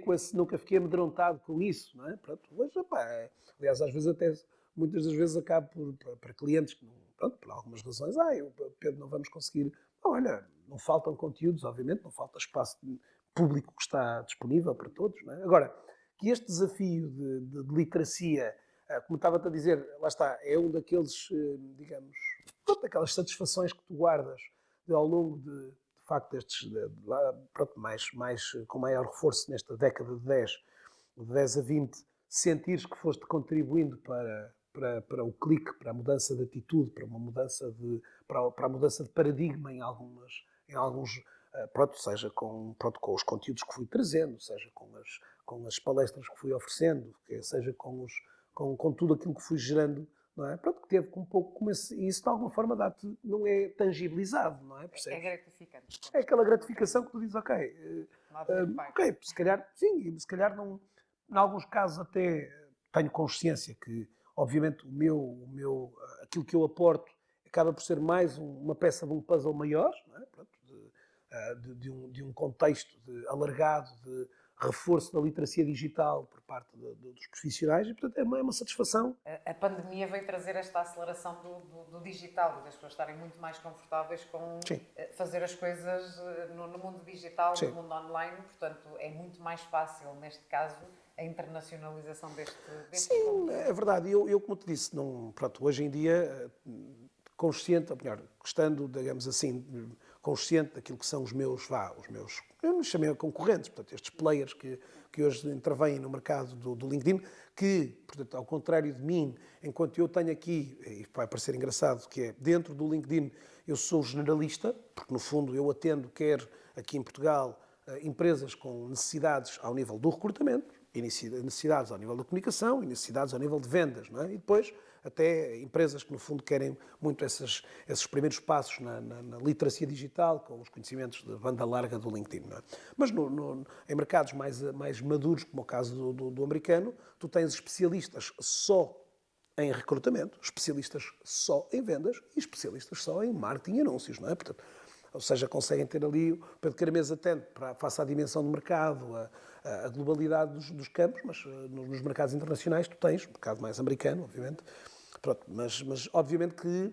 amedrontado com isso, não é? Pronto, mas, aliás, às vezes até, muitas das vezes acabo para clientes que, pronto, por algumas razões, Pedro, não vamos conseguir... Olha, não faltam conteúdos, obviamente, não falta espaço público que está disponível para todos, não é? Agora, que este desafio de literacia, como estava-te a dizer, lá está, é um daqueles, digamos, daquelas satisfações que tu guardas ao longo de facto, pronto, com maior reforço nesta década de 10 a 20, sentires que foste contribuindo para o clique, para a mudança de atitude, para a mudança de paradigma em alguns pronto, seja com os conteúdos que fui trazendo, seja com as palestras que fui oferecendo, seja com tudo aquilo que fui gerando, não é? Pronto, que teve um pouco como isso de alguma forma não é tangibilizado, não é? Percebes? É gratificante. É aquela gratificação que tu dizes, ok, se calhar, sim, se calhar não, em alguns casos até tenho consciência que, obviamente, aquilo que eu aporto acaba por ser mais uma peça de um puzzle maior, não é? Pronto, de um contexto alargado de reforço da literacia digital por parte dos profissionais e, portanto, é uma satisfação. A pandemia veio trazer esta aceleração do digital, das pessoas estarem muito mais confortáveis com fazer as coisas no mundo digital, no mundo online, portanto, é muito mais fácil, neste caso, a internacionalização deste Sim, conteúdo. é verdade. Eu, como te disse, pronto, hoje em dia, consciente, ou melhor, estando, digamos assim, consciente daquilo que são os meus, eu me chamei concorrentes, portanto, estes players que hoje intervêm no mercado do LinkedIn, que, portanto, ao contrário de mim, enquanto eu tenho aqui, e vai parecer engraçado, que é, dentro do LinkedIn, eu sou generalista, porque, no fundo, eu atendo, quer aqui em Portugal, empresas com necessidades ao nível do recrutamento, necessidades ao nível da comunicação e necessidades ao nível de vendas, não é? E depois até empresas que, no fundo, querem muito esses primeiros passos na literacia digital, com os conhecimentos de banda larga do LinkedIn. Não é? Mas em mercados mais maduros, como o caso do americano, tu tens especialistas só em recrutamento, especialistas só em vendas e especialistas só em marketing e anúncios, não é? Portanto, ou seja, conseguem ter ali, o Pedro Caramês atende face à dimensão do mercado, a globalidade dos campos, mas nos mercados internacionais tu tens, um mercado mais americano, obviamente, pronto, mas obviamente que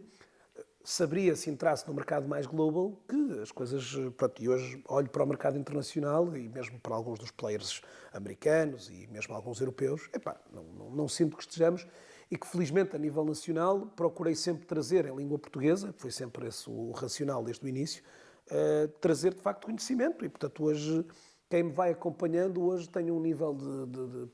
saberia, se entrasse no mercado mais global, que as coisas, pronto, e hoje olho para o mercado internacional e mesmo para alguns dos players americanos e mesmo alguns europeus, epá, não sinto que estejamos, e que felizmente a nível nacional procurei sempre trazer em língua portuguesa, foi sempre esse o racional desde o início, trazer de facto conhecimento e portanto hoje quem me vai acompanhando hoje tem um nível de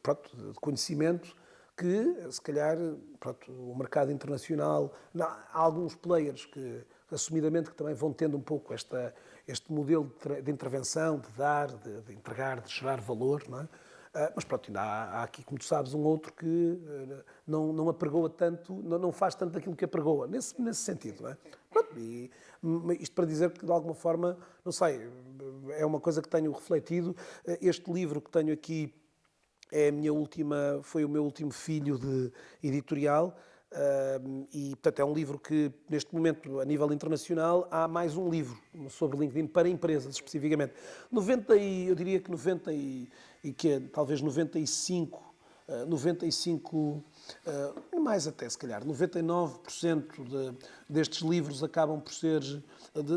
conhecimento que se calhar pronto, o mercado internacional, há alguns players que assumidamente que também vão tendo um pouco este modelo de intervenção, de dar, de entregar, de gerar valor, não é? Mas pronto, ainda há aqui, como tu sabes, um outro que não apregoa tanto, não faz tanto aquilo que apregoa, nesse sentido. Não é? Pronto, e isto para dizer que, de alguma forma, não sei, é uma coisa que tenho refletido. Este livro que tenho aqui foi o meu último filho de editorial. E, portanto, é um livro que, neste momento, a nível internacional, há mais um livro sobre LinkedIn para empresas, especificamente. Eu diria que talvez 95, mais até se calhar, 99% destes livros acabam por ser,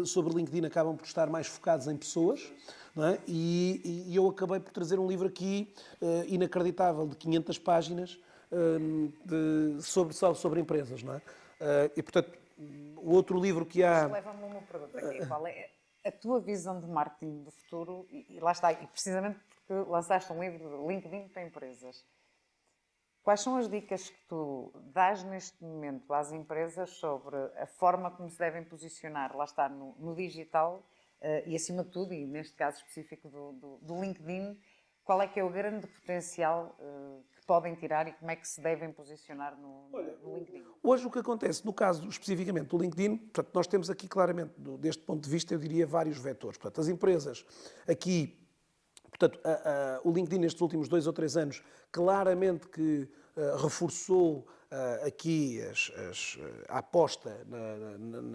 sobre LinkedIn, acabam por estar mais focados em pessoas. Não é? E eu acabei por trazer um livro aqui, inacreditável, de 500 páginas, sobre empresas, não é? E, portanto, o outro livro que há... Isto leva-me a uma pergunta aqui. Qual é a tua visão de marketing do futuro? E lá está, e precisamente porque lançaste um livro de LinkedIn para empresas. Quais são as dicas que tu dás neste momento às empresas sobre a forma como se devem posicionar, lá está, no digital e, acima de tudo, e neste caso específico do LinkedIn, qual é que é o grande potencial que podem tirar e como é que se devem posicionar no LinkedIn? Hoje o que acontece, no caso especificamente do LinkedIn, portanto, nós temos aqui claramente, deste ponto de vista, eu diria vários vetores. Portanto, as empresas aqui, portanto, o LinkedIn nestes últimos 2 ou 3 anos, claramente que reforçou aqui a aposta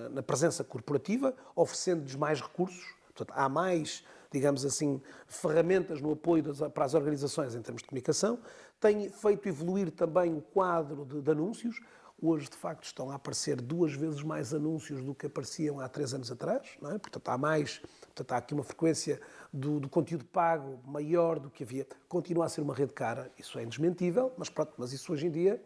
na presença corporativa, oferecendo-lhes mais recursos. Portanto, há mais, digamos assim, ferramentas no apoio para as organizações em termos de comunicação. Tem feito evoluir também o quadro de anúncios. Hoje, de facto, estão a aparecer 2 vezes mais anúncios do que apareciam há 3 anos atrás. Não é? Portanto, há aqui uma frequência do conteúdo pago maior do que havia. Continua a ser uma rede cara, isso é indesmentível, mas isso hoje em dia...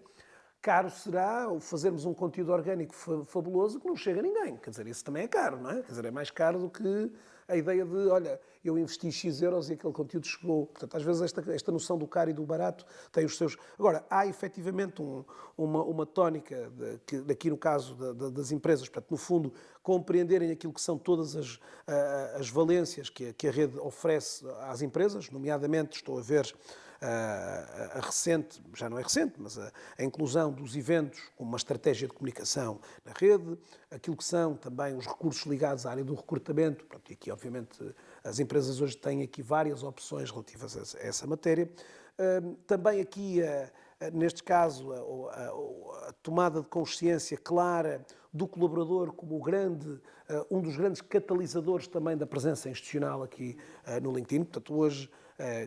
Caro será fazermos um conteúdo orgânico fabuloso que não chega a ninguém. Quer dizer, isso também é caro, não é? Quer dizer, é mais caro do que a ideia de, olha, eu investi X euros e aquele conteúdo chegou. Portanto, às vezes esta noção do caro e do barato tem os seus... Agora, há efetivamente uma tónica, daqui no caso das empresas, portanto, no fundo, compreenderem aquilo que são todas as valências que a rede oferece às empresas, nomeadamente, estou a ver... a recente, já não é recente, mas a inclusão dos eventos como uma estratégia de comunicação na rede, aquilo que são também os recursos ligados à área do recrutamento, pronto, e aqui obviamente as empresas hoje têm aqui várias opções relativas a essa matéria. Também aqui, neste caso, a tomada de consciência clara do colaborador como um dos grandes catalisadores também da presença institucional aqui no LinkedIn. Portanto, hoje,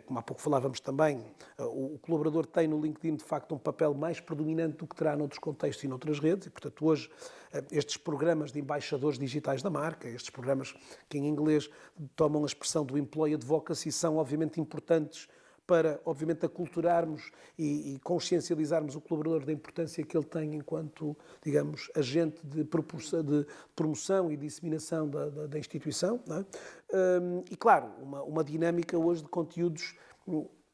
como há pouco falávamos também, o colaborador tem no LinkedIn, de facto, um papel mais predominante do que terá noutros contextos e noutras redes. E, portanto, hoje, estes programas de embaixadores digitais da marca, estes programas que em inglês tomam a expressão do Employee Advocacy, são obviamente importantes para, obviamente, aculturarmos e consciencializarmos o colaborador da importância que ele tem enquanto, digamos, agente de promoção e disseminação da instituição. Não é? E, claro, uma dinâmica hoje de conteúdos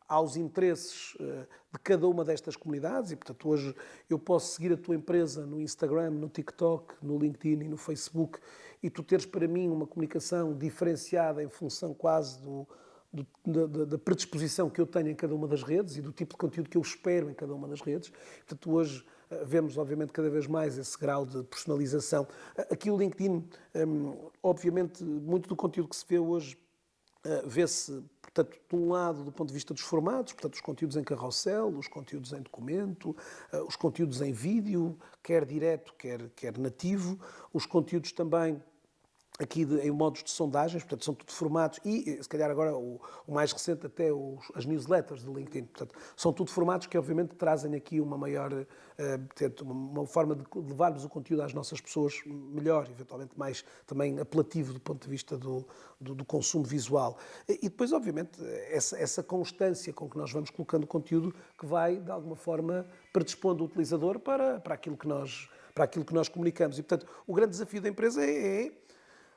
aos interesses de cada uma destas comunidades e, portanto, hoje eu posso seguir a tua empresa no Instagram, no TikTok, no LinkedIn e no Facebook e tu teres para mim uma comunicação diferenciada em função quase da predisposição que eu tenho em cada uma das redes e do tipo de conteúdo que eu espero em cada uma das redes. Portanto, hoje vemos, obviamente, cada vez mais esse grau de personalização. Aqui o LinkedIn, obviamente, muito do conteúdo que se vê hoje, vê-se, portanto, de um lado, do ponto de vista dos formatos, portanto, os conteúdos em carrossel, os conteúdos em documento, os conteúdos em vídeo, quer direto, quer nativo, os conteúdos também aqui em modos de sondagens, portanto, são tudo formatos e, se calhar agora, o mais recente até as newsletters do LinkedIn, portanto, são tudo formatos que, obviamente, trazem aqui uma maior, portanto, uma forma de levarmos o conteúdo às nossas pessoas melhor, eventualmente mais também apelativo do ponto de vista do consumo visual. E depois, obviamente, essa constância com que nós vamos colocando o conteúdo que vai, de alguma forma, predispondo o utilizador para aquilo que nós comunicamos. E, portanto, o grande desafio da empresa é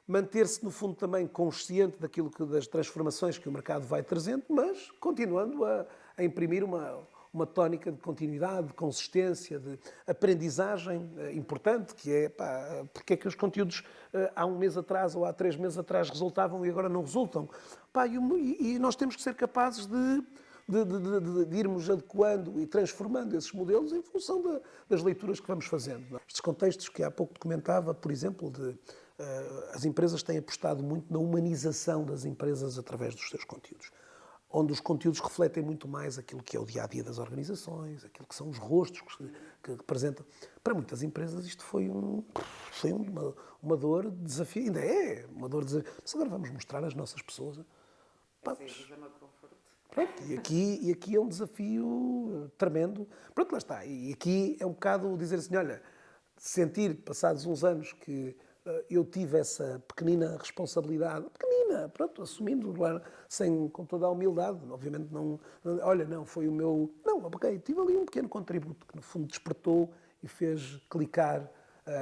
manter-se, no fundo, também consciente das transformações que o mercado vai trazendo, mas continuando a imprimir uma tónica de continuidade, de consistência, de aprendizagem importante, que é porque é que os conteúdos há um mês atrás ou há 3 meses atrás resultavam e agora não resultam. E nós temos que ser capazes de irmos adequando e transformando esses modelos em função das leituras que vamos fazendo. Estes contextos que há pouco te comentava, por exemplo, as empresas têm apostado muito na humanização das empresas através dos seus conteúdos, onde os conteúdos refletem muito mais aquilo que é o dia-a-dia das organizações, aquilo que são os rostos que representam. Para muitas empresas isto foi uma dor de desafio, ainda é uma dor de desafio. Mas agora vamos mostrar às nossas pessoas. Pronto, e aqui é um desafio tremendo. Pronto, lá está. E aqui é um bocado dizer assim, olha, sentir, passados uns anos, que eu tive essa pequenina responsabilidade, pronto, assumindo, com toda a humildade, obviamente não foi o meu... Não, ok, tive ali um pequeno contributo que no fundo despertou e fez clicar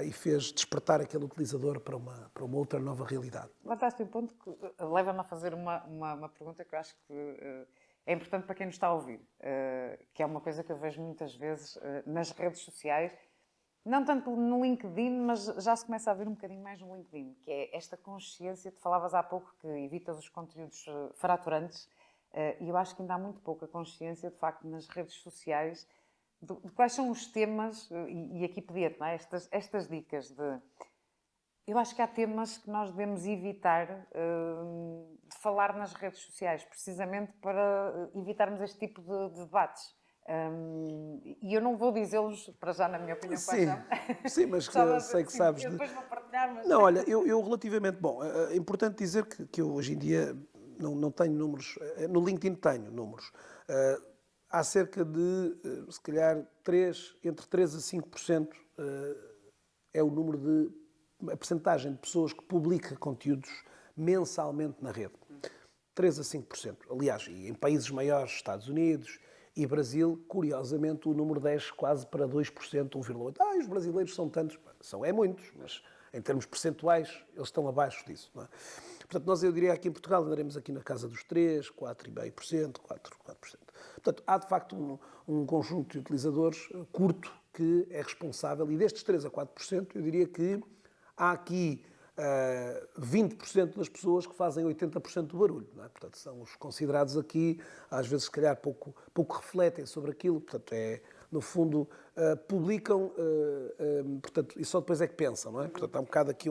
e fez despertar aquele utilizador para uma outra nova realidade. Levantaste um ponto que leva-me a fazer uma pergunta que eu acho que é importante para quem nos está a ouvir, que é uma coisa que eu vejo muitas vezes nas redes sociais, não tanto no LinkedIn, mas já se começa a ver um bocadinho mais no LinkedIn, que é esta consciência, tu falavas há pouco que evitas os conteúdos fraturantes, e eu acho que ainda há muito pouca consciência, de facto, nas redes sociais, de quais são os temas, e aqui pedia-te, não é? Estas dicas de... Eu acho que há temas que nós devemos evitar de falar nas redes sociais, precisamente para evitarmos este tipo de debates. E eu não vou dizê-los, para já, na minha opinião, quais são. Sim, mas sei que sabes. Eu depois vou partilhar, mas... Não, olha, eu relativamente... Bom, é importante dizer que eu hoje em dia não tenho números. No LinkedIn tenho números. Há cerca de, se calhar, entre 3% a 5% é o número a percentagem de pessoas que publica conteúdos mensalmente na rede. 3% a 5%. Aliás, em países maiores, Estados Unidos e Brasil, curiosamente, o número desce quase para 2%, 1,8%. Os brasileiros são tantos. É muitos, mas em termos percentuais, eles estão abaixo disso. Não é? Portanto, eu diria aqui em Portugal, andaremos aqui na casa dos 3%, 4,5%, 4%. Portanto, há de facto um conjunto de utilizadores curto que é responsável, e destes 3% a 4%, eu diria que há aqui 20% das pessoas que fazem 80% do barulho. Não é? Portanto, são os considerados aqui, às vezes, se calhar, pouco refletem sobre aquilo. Portanto, no fundo, publicam, portanto, e só depois é que pensam. Não é? Portanto, há um bocado aqui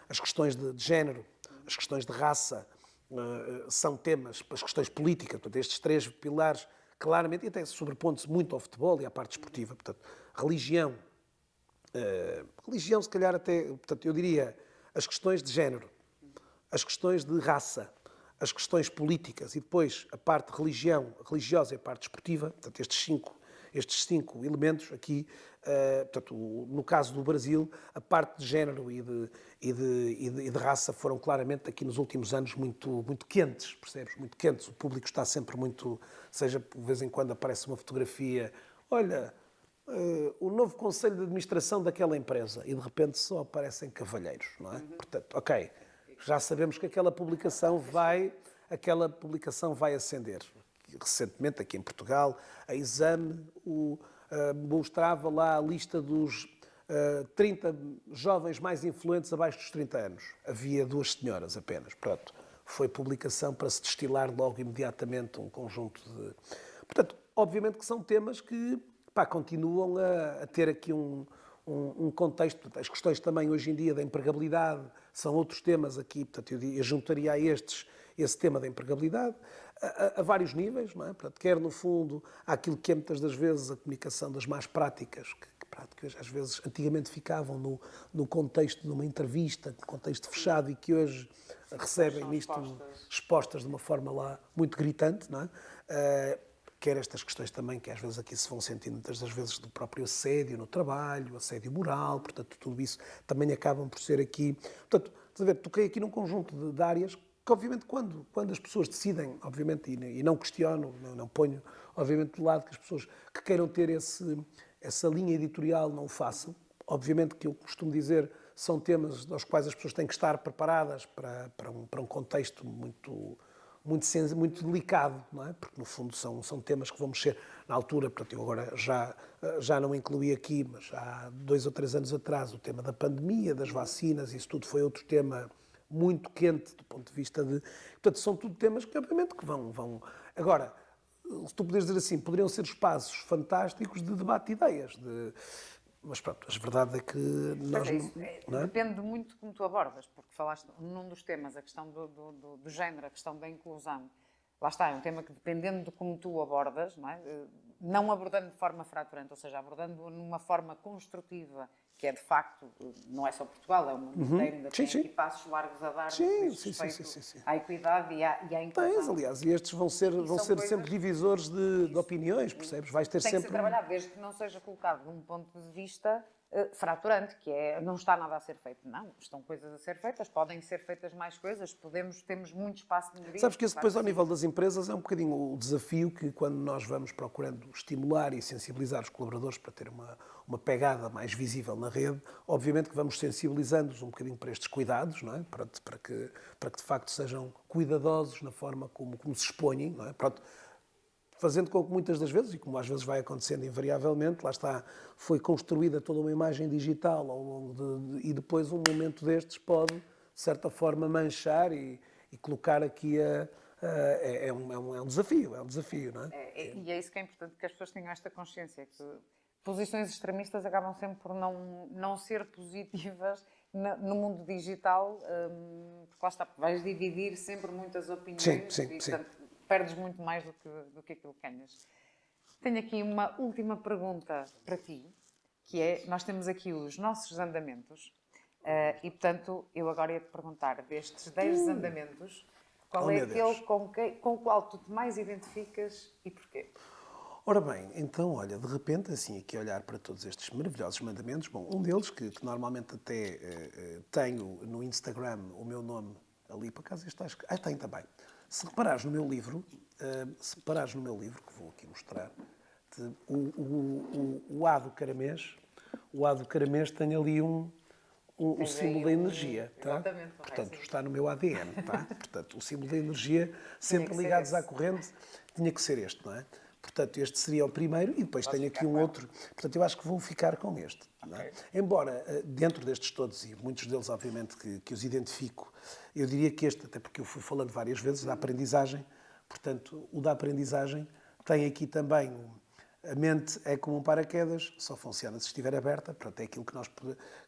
as questões de género, as questões de raça, são temas, as questões políticas, portanto, estes 3 pilares, claramente, e até sobrepondo-se muito ao futebol e à parte esportiva. Portanto, religião, se calhar até, portanto, eu diria as questões de género, as questões de raça, as questões políticas e depois a parte religiosa e a parte esportiva, portanto, estes cinco elementos aqui, portanto, no caso do Brasil, a parte de género e de raça foram claramente aqui nos últimos anos muito quentes, percebes? Muito quentes. O público está sempre muito, seja de vez em quando aparece uma fotografia, olha, o novo conselho de administração daquela empresa e de repente só aparecem cavalheiros, não é? Portanto, ok, já sabemos que aquela publicação vai acender. Recentemente, aqui em Portugal, a Exame mostrava lá a lista dos 30 jovens mais influentes abaixo dos 30 anos. Havia 2 senhoras apenas. Pronto, foi publicação para se destilar logo imediatamente um conjunto de... Portanto, obviamente que são temas que pá, continuam a ter aqui um contexto. As questões também hoje em dia da empregabilidade são outros temas aqui, portanto eu juntaria a estes esse tema da empregabilidade a vários níveis, não é? Portanto, quer no fundo aquilo que é muitas das vezes a comunicação das más práticas, que às vezes antigamente ficavam no contexto de uma entrevista, no contexto fechado, e que hoje recebem isto expostas de uma forma lá muito gritante, não é? Quer estas questões também que às vezes aqui se vão sentindo muitas das vezes do próprio assédio no trabalho, assédio moral, portanto tudo isso também acabam por ser aqui. Portanto, estás a ver, toquei aqui num conjunto de áreas que obviamente quando as pessoas decidem, obviamente, e não questiono, não ponho obviamente de lado que as pessoas que queiram ter essa linha editorial não o façam. Obviamente que eu costumo dizer são temas aos quais as pessoas têm que estar preparadas para um contexto muito delicado, não é? Porque no fundo são temas que vão mexer na altura, portanto eu agora já não incluí aqui, mas há 2 ou 3 anos atrás o tema da pandemia, das vacinas, isso tudo foi outro tema muito quente do ponto de vista de... Portanto, são tudo temas que obviamente que vão... Agora, se tu poderes dizer assim, poderiam ser espaços fantásticos de debate de ideias, mas pronto, a verdade é que nós... Não é? Depende muito de como tu abordas, porque falaste num dos temas, a questão do género, a questão da inclusão. Lá está, é um tema que dependendo de como tu abordas, não abordando de forma fraturante, ou seja, abordando numa forma construtiva, que é de facto, não é só Portugal, é o mundo inteiro, ainda tem aqui passos largos a dar sim. à equidade e à inclusão. Tens, aliás, e estes vão ser sempre divisores de opiniões, percebes? Vais ter tem sempre... que ser trabalhado, desde que não seja colocado de um ponto de vista fraturante, que é, não está nada a ser feito. Não, estão coisas a ser feitas, podem ser feitas mais coisas, temos muito espaço de melhoria. Sabes que isso depois ao nível das empresas é um bocadinho o desafio que quando nós vamos procurando estimular e sensibilizar os colaboradores para ter uma pegada mais visível na rede, obviamente que vamos sensibilizando-os um bocadinho para estes cuidados, não é? Para que de facto sejam cuidadosos na forma como se expõem, não é? Pronto, fazendo com que muitas das vezes, e como às vezes vai acontecendo invariavelmente, lá está, foi construída toda uma imagem digital ao longo e depois um momento destes pode, de certa forma, manchar e colocar aqui é um desafio, não é? E é isso que é importante, que as pessoas tenham esta consciência, que posições extremistas acabam sempre por não ser positivas no mundo digital, porque lá está, vais dividir sempre muitas opiniões portanto, perdes muito mais do que aquilo que ganhas. Tenho aqui uma última pergunta para ti, que é, nós temos aqui os nossos andamentos, e portanto, eu agora ia-te perguntar, destes 10 andamentos, qual é aquele com o qual tu te mais identificas e porquê? Ora bem, então, olha, de repente, assim, aqui olhar para todos estes maravilhosos mandamentos, bom, um deles que normalmente até tenho no Instagram o meu nome ali, por acaso este acho que... tem também. Se reparares no meu livro, que vou aqui mostrar, o A do Caramês tem ali um símbolo da energia, tá? Exatamente. Portanto, está no meu ADN, tá? Portanto, o símbolo da energia, sempre ligados à corrente, tinha que ser este, não é? Portanto, este seria o primeiro e depois tenho aqui um outro. Portanto, eu acho que vou ficar com este. Não é? Embora, dentro destes todos, e muitos deles, obviamente, que os identifico, eu diria que este, até porque eu fui falando várias vezes, da aprendizagem, portanto, o da aprendizagem tem aqui também... A mente é como um paraquedas, só funciona se estiver aberta. Pronto, é aquilo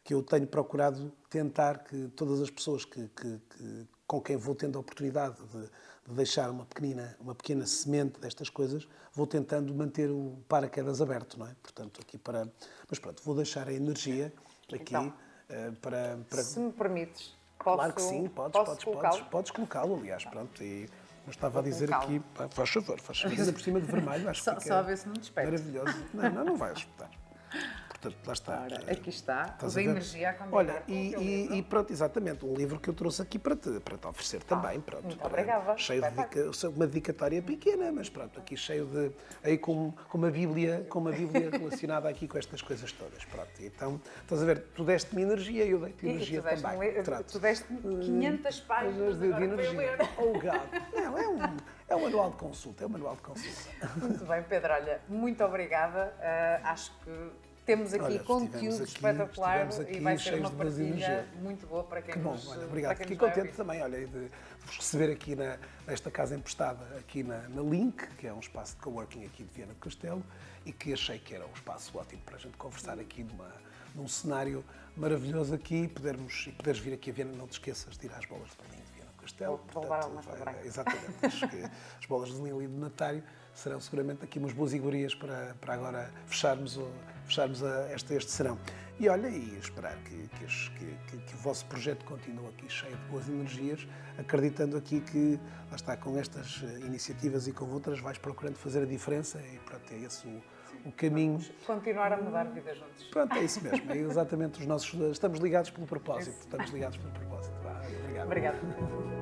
que eu tenho procurado tentar que todas as pessoas com quem vou tendo a oportunidade de deixar uma pequena semente destas coisas, vou tentando manter o paraquedas aberto, não é? Portanto, aqui para... Mas pronto, vou deixar a energia aqui então, para... Se me permites, claro que sim, podes colocá-lo, aliás, pronto, e... Mas estava a dizer aqui, faz favor, ainda por cima de vermelho, acho que só a ver se não desperta. Maravilhoso. Não vai espetar. Portanto, lá está. Ora, aqui está, o da energia a combinar. Olha, e pronto, exatamente, um livro que eu trouxe aqui para te oferecer também, pronto. Muito obrigada. Cheio de uma dedicatória pequena, mas pronto, aqui cheio de... Aí com uma Bíblia relacionada aqui com estas coisas todas, pronto. Então, estás a ver, tu deste-me energia e eu dei-te energia também. Tu deste-me 500 páginas de energia. Oh, God. Não, é um manual de consulta, Muito bem, Pedro, olha, muito obrigada. Acho que temos aqui Olha, conteúdo espetacular estivemos aqui e vai ser cheios uma de boas partilha energias. muito boa para quem Que bom, nos olha, para obrigado. quem Fiquei nos vai contente ouvir. também, olha, de vos receber aqui nesta casa emprestada, aqui na Link, que é um espaço de coworking aqui de Viana do Castelo, e que achei que era um espaço ótimo para a gente conversar aqui num cenário maravilhoso aqui, e poderes vir aqui a Viana, não te esqueças de ir às bolas de Berlim de Viana do Castelo. Vou levar algumas para branco. Exatamente, acho que as bolas de Berlim ali do Natário serão seguramente aqui umas boas iguarias para agora fecharmos este serão. E olha, e esperar que o vosso projeto continue aqui cheio de boas energias, acreditando aqui que, lá está, com estas iniciativas e com outras, vais procurando fazer a diferença e pronto, é esse o caminho. Continuar a mudar vida juntos. Pronto, é isso mesmo, é exatamente estamos ligados pelo propósito, Vá, obrigado. Obrigada.